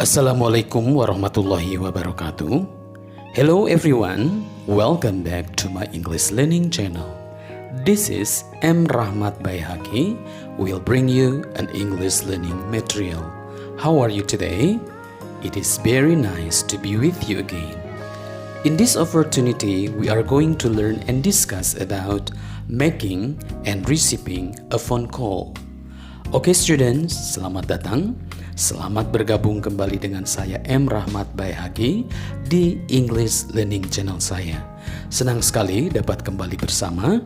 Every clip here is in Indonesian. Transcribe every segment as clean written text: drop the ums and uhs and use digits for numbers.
Assalamualaikum warahmatullahi wabarakatuh. Hello everyone, welcome back to my English learning channel. This is M. Rahmat Baihaqi. Will bring you an English learning material. How are you today? It is very nice to be with you again. In this opportunity, we are going to learn and discuss about making and receiving a phone call. Oke students, selamat datang. Selamat bergabung kembali dengan saya M. Rahmat Baihaqi di English Learning Channel saya. Senang sekali dapat kembali bersama,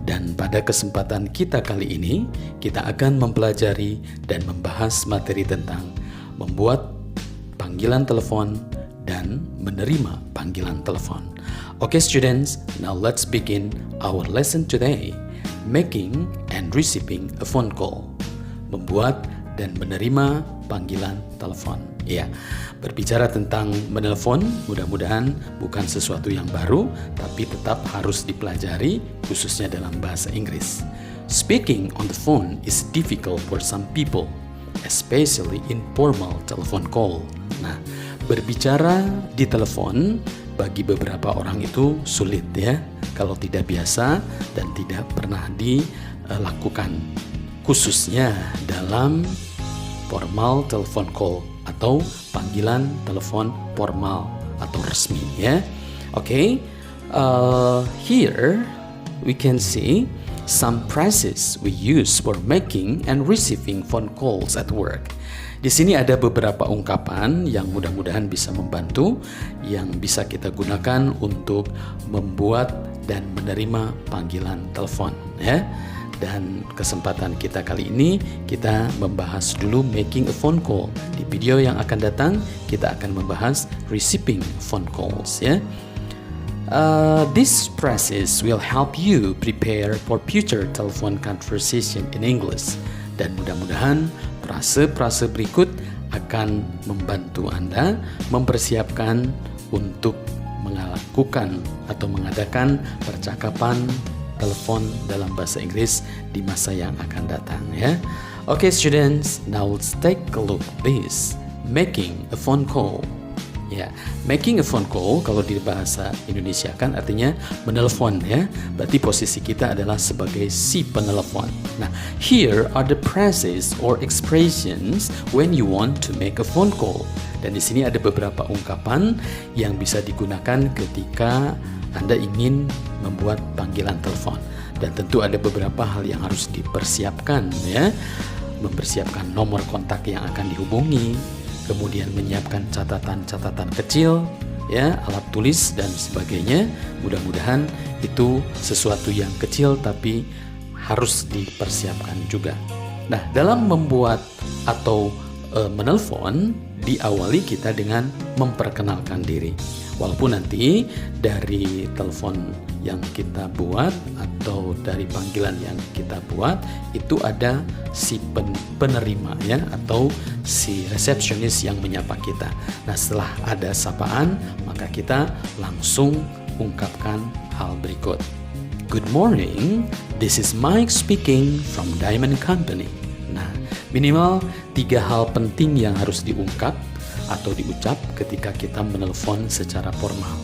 dan pada kesempatan kita kali ini kita akan mempelajari dan membahas materi tentang membuat panggilan telepon dan menerima panggilan telepon. Oke students, now let's begin our lesson today. Making and receiving a phone call. Membuat dan menerima panggilan telepon. Ya, berbicara tentang menelpon mudah-mudahan bukan sesuatu yang baru, tapi tetap harus dipelajari khususnya dalam bahasa Inggris. Speaking on the phone is difficult for some people, especially informal telephone call. Nah, berbicara di telepon bagi beberapa orang itu sulit ya, kalau tidak biasa dan tidak pernah dilakukan, khususnya dalam formal telepon call atau panggilan telepon formal atau resmi ya. Oke, here we can see some phrases we use for making and receiving phone calls at work. Di sini ada beberapa ungkapan yang mudah-mudahan bisa membantu, yang bisa kita gunakan untuk membuat dan menerima panggilan telepon ya. Dan kesempatan kita kali ini kita membahas dulu making a phone call. Di video yang akan datang kita akan membahas receiving phone calls ya. These phrases will help you prepare for future telephone conversation in English. Dan mudah-mudahan frase-frase berikut akan membantu Anda mempersiapkan untuk melakukan atau mengadakan percakapan telepon dalam bahasa Inggris di masa yang akan datang ya. Okay students, now let's take a look this making a phone call. Ya, making a phone call kalau di bahasa Indonesia kan artinya menelpon ya. Berarti posisi kita adalah sebagai si penelpon. Nah, here are the phrases or expressions when you want to make a phone call. Dan di sini ada beberapa ungkapan yang bisa digunakan ketika Anda ingin membuat panggilan telepon. Dan tentu ada beberapa hal yang harus dipersiapkan ya. Mempersiapkan nomor kontak yang akan dihubungi, kemudian menyiapkan catatan-catatan kecil ya, alat tulis dan sebagainya. Mudah-mudahan itu sesuatu yang kecil tapi harus dipersiapkan juga. Nah, dalam membuat atau menelpon diawali kita dengan memperkenalkan diri. Walaupun nanti dari telepon yang kita buat atau dari panggilan yang kita buat itu ada si penerima ya, atau si resepsionis yang menyapa kita. Nah, setelah ada sapaan maka kita langsung ungkapkan hal berikut. Good morning, this is Mike speaking from Diamond Company. Nah, minimal 3 hal penting yang harus diungkap atau diucap ketika kita menelpon secara formal.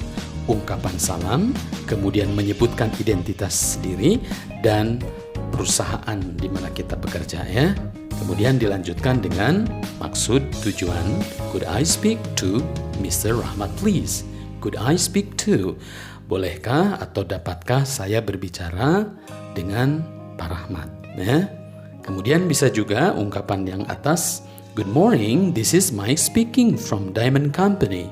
Ungkapan salam, kemudian menyebutkan identitas diri dan perusahaan di mana kita bekerja ya. Kemudian dilanjutkan dengan maksud tujuan. Could I speak to Mr. Rahmat please? Could I speak to? Bolehkah atau dapatkah saya berbicara dengan Pak Rahmat ya? Kemudian bisa juga ungkapan yang atas. Good morning, this is Mike speaking from Diamond Company.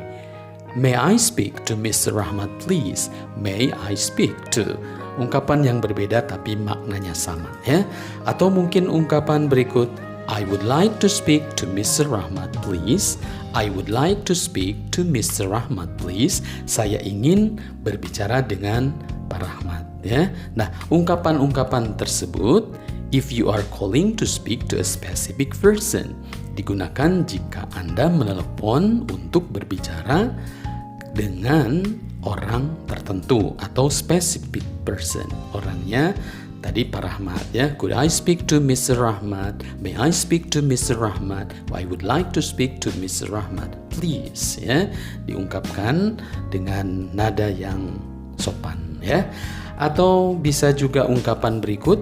May I speak to Mr. Rahmat please? May I speak to? Ungkapan yang berbeda tapi maknanya sama ya. Atau mungkin ungkapan berikut, I would like to speak to Mr. Rahmat please. I would like to speak to Mr. Rahmat please. Saya ingin berbicara dengan Pak Rahmat ya. Nah, ungkapan-ungkapan tersebut if you are calling to speak to a specific person digunakan jika Anda menelepon untuk berbicara dengan orang tertentu atau specific person. Orangnya tadi Pak Rahmat ya. Could I speak to Mr. Rahmat? May I speak to Mr. Rahmat? I would like to speak to Mr. Rahmat. Please ya. Diungkapkan dengan nada yang sopan ya. Atau bisa juga ungkapan berikut.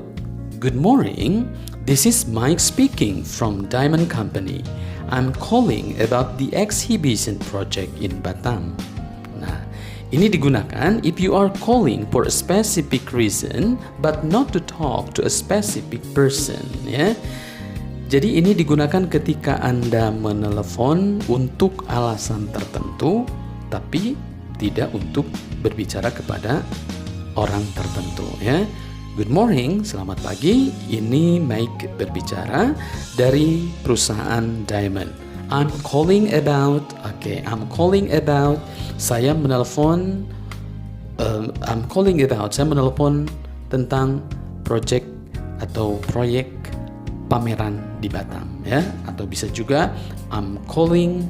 Good morning. This is Mike speaking from Diamond Company. I'm calling about the exhibition project in Batam. Nah, ini digunakan if you are calling for a specific reason but not to talk to a specific person ya. Jadi ini digunakan ketika Anda menelepon untuk alasan tertentu tapi tidak untuk berbicara kepada orang tertentu ya. Good morning, selamat pagi. Ini Mike berbicara dari perusahaan Diamond. I'm calling about, saya menelpon tentang project atau proyek pameran di Batam ya. Atau bisa juga I'm calling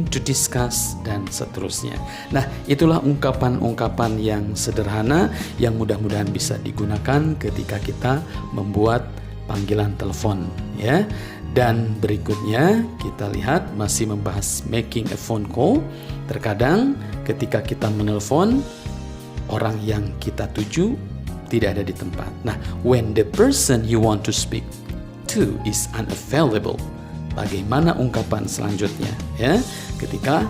to discuss dan seterusnya. Nah, itulah ungkapan-ungkapan yang sederhana yang mudah-mudahan bisa digunakan ketika kita membuat panggilan telepon ya. Dan berikutnya kita lihat masih membahas making a phone call. Terkadang ketika kita menelpon orang yang kita tuju tidak ada di tempat. Nah, when the person you want to speak to is unavailable, bagaimana ungkapan selanjutnya ya? Ketika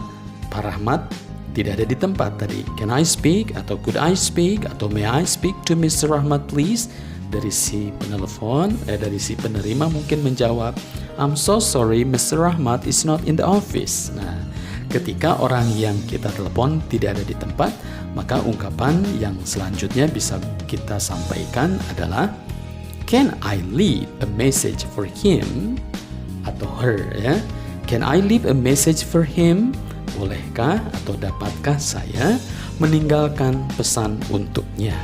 Pak Rahmat tidak ada di tempat tadi, can I speak atau could I speak atau may I speak to Mr. Rahmat please? Dari si penelpon, dari si penerima mungkin menjawab, I'm so sorry Mr. Rahmat is not in the office. Nah, ketika orang yang kita telepon tidak ada di tempat, maka ungkapan yang selanjutnya bisa kita sampaikan adalah can I leave a message for him atau her ya. Can I leave a message for him? Bolehkah atau dapatkah saya meninggalkan pesan untuknya?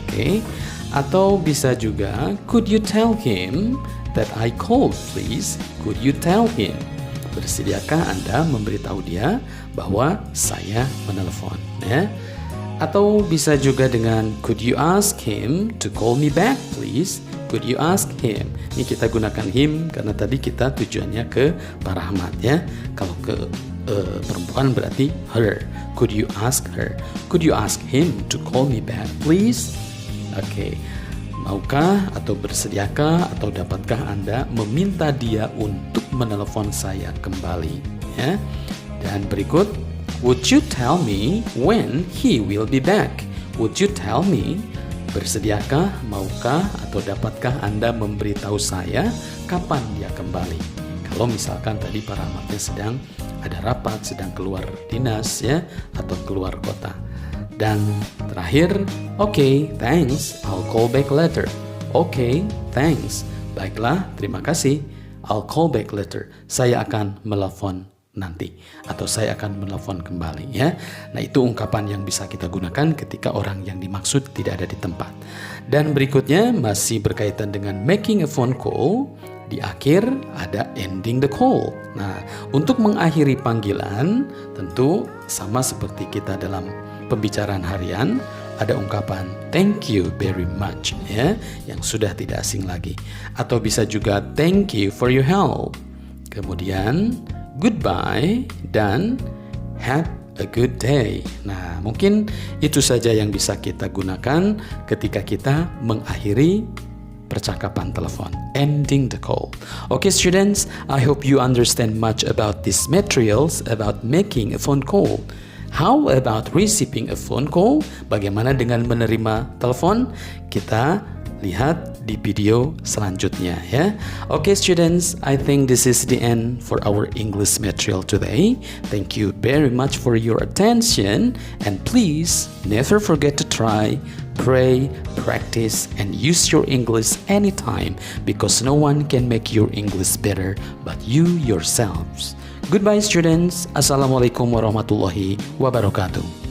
Oke. Atau bisa juga could you tell him that I called please? Could you tell him? Bersediakah Anda memberitahu dia bahwa saya menelepon ya? Atau bisa juga dengan could you ask him to call me back please? Could you ask him? Ini kita gunakan him karena tadi kita tujuannya ke Pak Rahmat ya. Kalau ke perempuan berarti her. Could you ask her? Could you ask him to call me back please? Oke. Maukah atau bersediakah atau dapatkah Anda meminta dia untuk menelepon saya kembali ya? Dan berikut, would you tell me when he will be back? Would you tell me? Bersediakah, maukah atau dapatkah Anda memberitahu saya kapan dia kembali? Kalau misalkan tadi Pak Rahmatnya sedang ada rapat, sedang keluar dinas ya atau keluar kota. Dan terakhir, okay, thanks, I'll call back later. Okay, thanks, baiklah, terima kasih, I'll call back later. Saya akan menelepon nanti atau saya akan menelepon kembali ya. Nah, itu ungkapan yang bisa kita gunakan ketika orang yang dimaksud tidak ada di tempat. Dan berikutnya masih berkaitan dengan making a phone call. Di akhir ada ending the call. Nah, untuk mengakhiri panggilan tentu sama seperti kita dalam pembicaraan harian, ada ungkapan thank you very much ya, yang sudah tidak asing lagi. Atau bisa juga thank you for your help. Kemudian goodbye dan have a good day. Nah, mungkin itu saja yang bisa kita gunakan ketika kita mengakhiri percakapan telepon, ending the call. Okay students, I hope you understand much about these materials about making a phone call. How about receiving a phone call? Bagaimana dengan menerima telepon? Kita lihat di video selanjutnya ya. Okay students, I think this is the end for our English material today. Thank you very much for your attention and please never forget to try, pray, practice and use your English anytime because no one can make your English better but you yourselves. Goodbye students. Assalamualaikum warahmatullahi wabarakatuh.